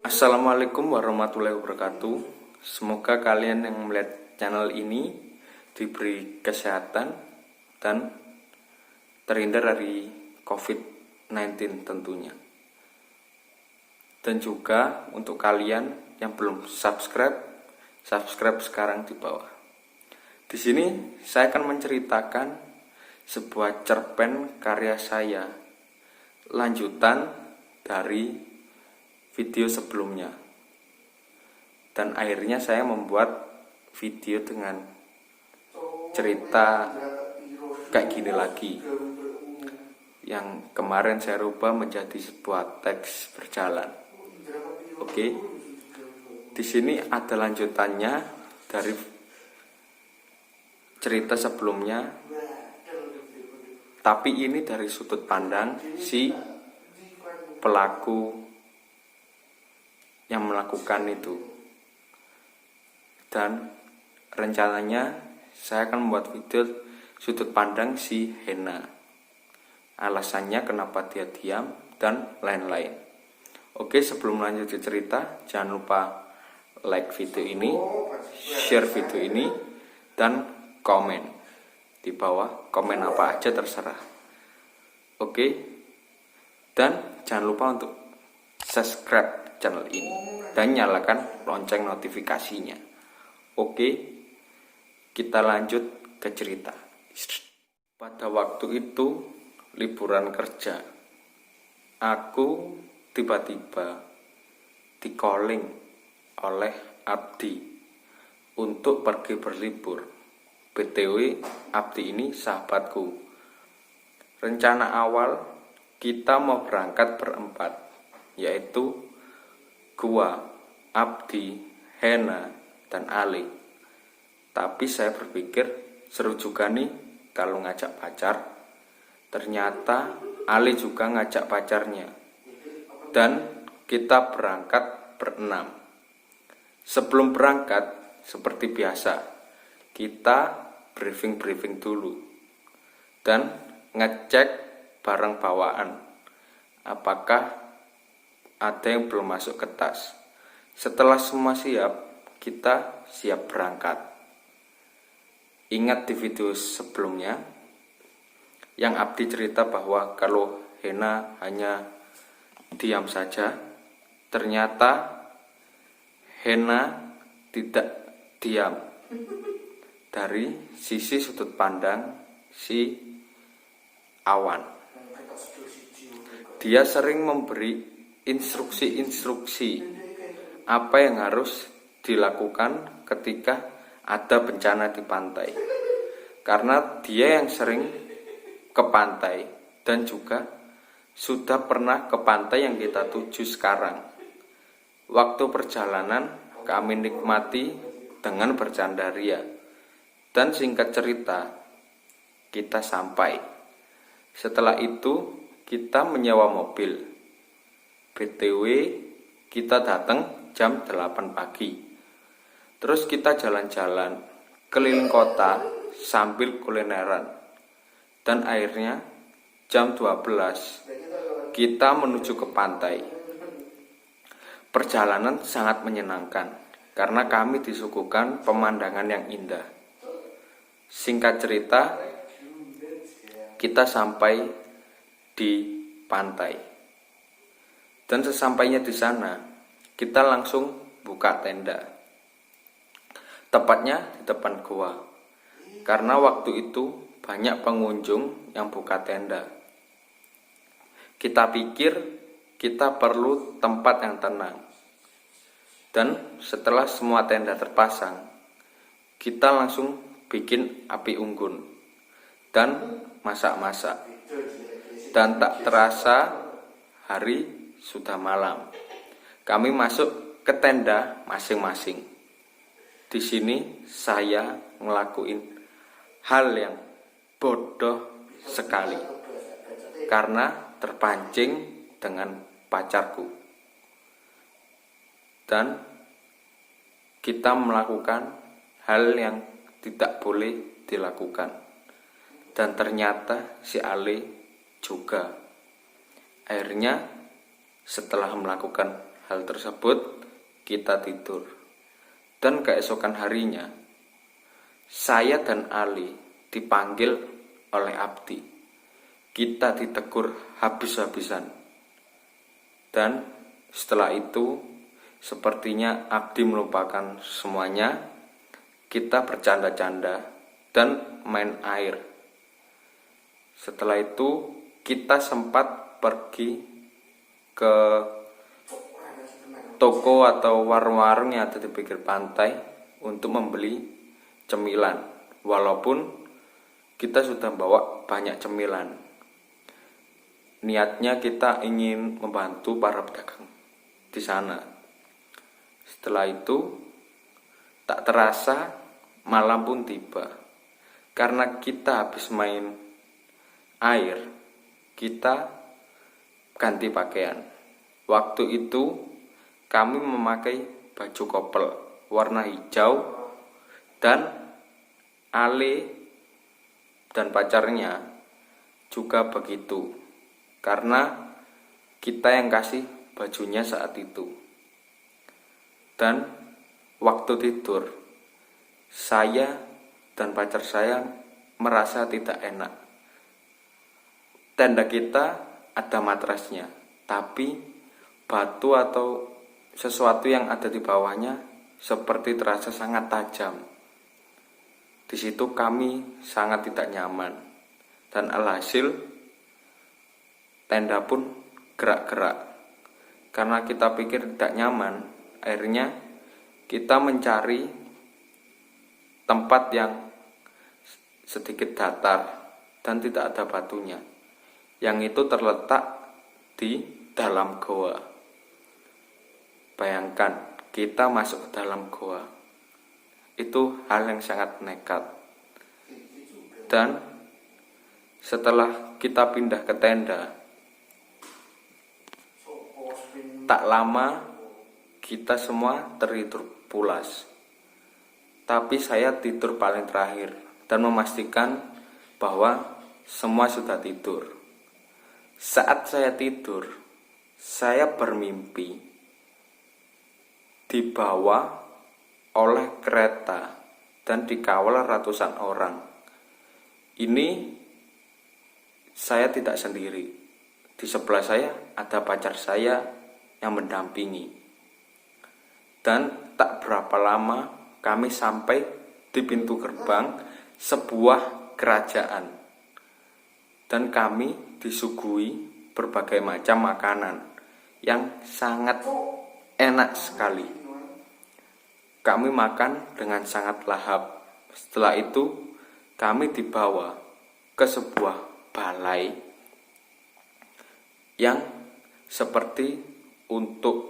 Assalamualaikum warahmatullahi wabarakatuh. Semoga kalian yang melihat channel ini diberi kesehatan dan terhindar dari COVID-19 tentunya. Dan juga untuk kalian yang belum subscribe sekarang di bawah. Di sini saya akan menceritakan sebuah cerpen karya saya, lanjutan dari video sebelumnya, dan akhirnya saya membuat video dengan cerita kayak gini lagi, yang kemarin saya rubah menjadi sebuah teks berjalan. Oke, di sini ada lanjutannya dari cerita sebelumnya, tapi ini dari sudut pandang si pelaku yang melakukan itu. Dan rencananya saya akan membuat video sudut pandang si Hena, alasannya kenapa dia diam dan lain-lain. Oke, sebelum lanjut ke cerita, jangan lupa like video ini, share video ini, dan komen di bawah. Komen apa aja terserah. Oke, dan jangan lupa untuk subscribe channel ini dan nyalakan lonceng notifikasinya. Oke, kita lanjut ke cerita. Pada waktu itu liburan kerja, aku tiba-tiba di-calling oleh Abdi untuk pergi berlibur. BTW, Abdi ini sahabatku. Rencana awal kita mau berangkat berempat, yaitu gua, Abdi, Hena, dan Ali. Tapi saya berpikir seru juga nih kalau ngajak pacar. Ternyata Ali juga ngajak pacarnya, dan kita berangkat berenam. Sebelum berangkat, seperti biasa, kita briefing dulu dan ngecek barang bawaan, apakah ada yang belum masuk ke tas. Setelah semua siap, kita siap berangkat. Ingat di video sebelumnya yang Abdi cerita bahwa kalau Hena hanya diam saja, ternyata Hena tidak diam dari sisi sudut pandang si Awan. Dia sering memberi instruksi apa yang harus dilakukan ketika ada bencana di pantai, karena dia yang sering ke pantai dan juga sudah pernah ke pantai yang kita tuju sekarang. Waktu perjalanan kami nikmati dengan bercanda ria, dan singkat cerita kita sampai. Setelah itu kita menyewa mobil. BTW, kita datang jam 8 pagi. Terus kita jalan-jalan keliling kota sambil kulineran. Dan akhirnya jam 12 kita menuju ke pantai. Perjalanan sangat menyenangkan karena kami disuguhkan pemandangan yang indah. Singkat cerita, kita sampai di pantai. Dan sesampainya di sana, kita langsung buka tenda. Tepatnya di depan gua. Karena waktu itu banyak pengunjung yang buka tenda. Kita pikir kita perlu tempat yang tenang. Dan setelah semua tenda terpasang, kita langsung bikin api unggun dan masak-masak. Dan tak terasa hari sudah malam. Kami masuk ke tenda masing-masing. Di sini saya ngelakuin hal yang bodoh sekali karena terpancing dengan pacarku. Dan kita melakukan hal yang tidak boleh dilakukan. Dan ternyata si Ale juga. Akhirnya setelah melakukan hal tersebut, kita tidur. Dan keesokan harinya, saya dan Ali dipanggil oleh Abdi. Kita ditegur habis-habisan. Dan setelah itu, sepertinya Abdi melupakan semuanya. Kita bercanda-canda dan main air. Setelah itu, kita sempat pergi ke toko atau warung-warung yang ada di pinggir pantai untuk membeli cemilan. Walaupun kita sudah bawa banyak cemilan. Niatnya kita ingin membantu para pedagang di sana. Setelah itu, tak terasa malam pun tiba. Karena kita habis main air, kita ganti pakaian. Waktu itu kami memakai baju kopel warna hijau, dan Ale dan pacarnya juga begitu, karena kita yang kasih bajunya saat itu. Dan waktu tidur, saya dan pacar saya merasa tidak enak. Tenda kita ada matrasnya, tapi batu atau sesuatu yang ada di bawahnya seperti terasa sangat tajam. Di situ kami sangat tidak nyaman, dan alhasil tenda pun gerak-gerak. Karena kita pikir tidak nyaman, akhirnya kita mencari tempat yang sedikit datar dan tidak ada batunya, yang itu terletak di dalam goa. Bayangkan, kita masuk ke dalam goa. Itu hal yang sangat nekat. Dan setelah kita pindah ke tenda, tak lama kita semua tertidur pulas. Tapi saya tidur paling terakhir dan memastikan bahwa semua sudah tidur. Saat saya tidur, saya bermimpi dibawa oleh kereta dan dikawal ratusan orang. Ini saya tidak sendiri. Di sebelah saya ada pacar saya yang mendampingi. Dan tak berapa lama kami sampai di pintu gerbang sebuah kerajaan. Dan kami disuguhi berbagai macam makanan yang sangat enak sekali. Kami makan dengan sangat lahap. Setelah itu, kami dibawa ke sebuah balai yang seperti untuk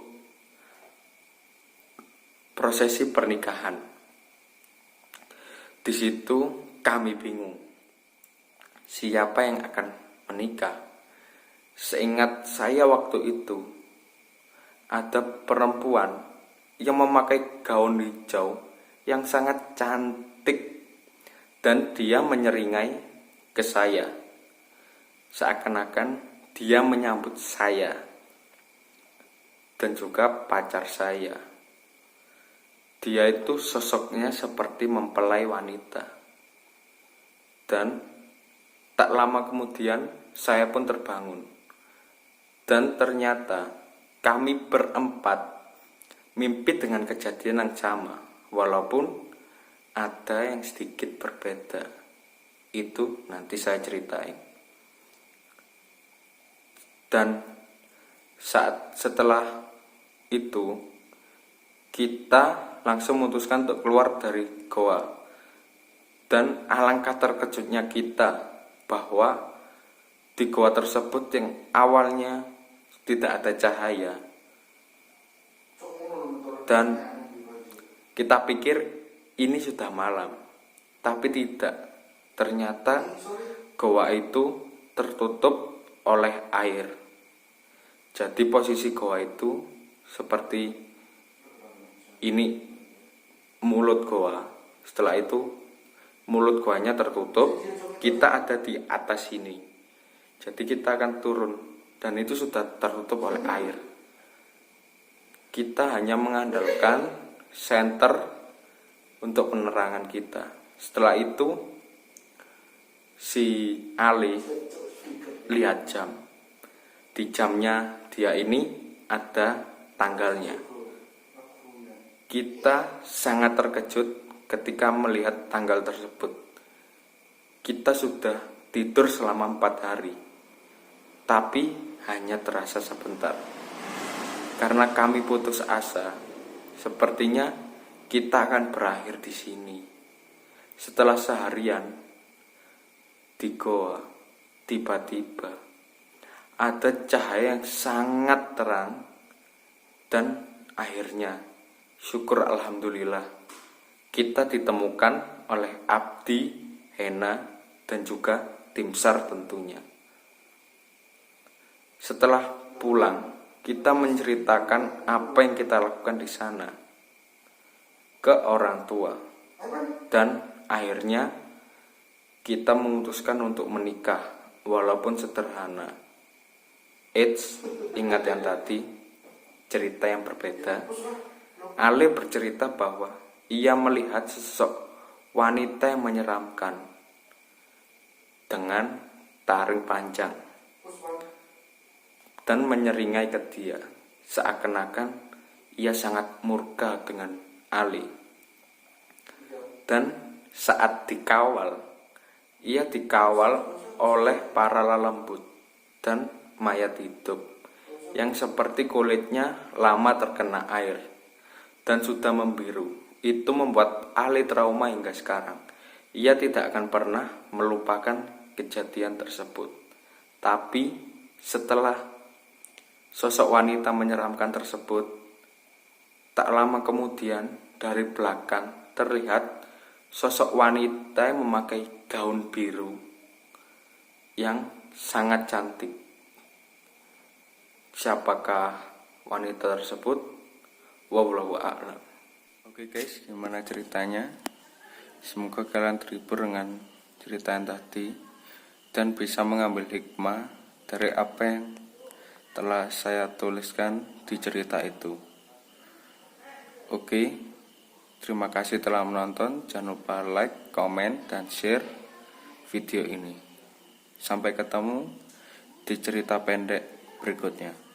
prosesi pernikahan. Di situ kami bingung, siapa yang akan menikah. Seingat saya waktu itu, ada perempuan yang memakai gaun hijau yang sangat cantik, dan dia menyeringai ke saya, seakan-akan dia menyambut saya dan juga pacar saya. Dia itu sosoknya seperti mempelai wanita. Dan tak lama kemudian saya pun terbangun, dan ternyata kami berempat mimpi dengan kejadian yang sama, walaupun ada yang sedikit berbeda. Itu nanti saya ceritain. Dan setelah itu, kita langsung memutuskan untuk keluar dari goa. Dan alangkah terkejutnya kita bahwa di goa tersebut yang awalnya tidak ada cahaya, dan kita pikir ini sudah malam, tapi tidak. Ternyata goa itu tertutup oleh air. Jadi posisi goa itu seperti ini, mulut goa. Setelah itu mulut goanya tertutup, kita ada di atas sini. Jadi kita akan turun, dan itu sudah tertutup oleh air. kita hanya mengandalkan senter untuk penerangan kita. Setelah itu si Ali lihat jam. Di jamnya dia ini ada tanggalnya. Kita sangat terkejut ketika melihat tanggal tersebut. Kita sudah tidur selama 4 hari, tapi hanya terasa sebentar. Karena kami putus asa, sepertinya kita akan berakhir di sini. Setelah seharian di goa, tiba-tiba ada cahaya yang sangat terang, dan akhirnya syukur alhamdulillah kita ditemukan oleh Abdi, Hena, dan juga tim SAR tentunya. Setelah pulang, kita menceritakan apa yang kita lakukan di sana ke orang tua, dan akhirnya kita memutuskan untuk menikah walaupun sederhana. Ingat yang tadi, cerita yang berbeda. Ale bercerita bahwa ia melihat sosok wanita yang menyeramkan dengan taring panjang dan menyeringai ke dia, seakan-akan ia sangat murka dengan Ali. Dan saat dikawal, ia dikawal oleh para lelembut dan mayat hidup yang seperti kulitnya lama terkena air dan sudah membiru. Itu membuat Ali trauma hingga sekarang. Ia tidak akan pernah melupakan kejadian tersebut. Tapi setelah sosok wanita menyeramkan tersebut, tak lama kemudian dari belakang terlihat sosok wanita yang memakai gaun biru yang sangat cantik. Siapakah wanita tersebut? Wallahu a'lam. Oke guys, gimana ceritanya? Semoga kalian terhibur dengan cerita yang tadi dan bisa mengambil hikmah dari apa yang telah saya tuliskan di cerita itu. Oke, terima kasih telah menonton. Jangan lupa like, komen, dan share video ini. Sampai ketemu di cerita pendek berikutnya.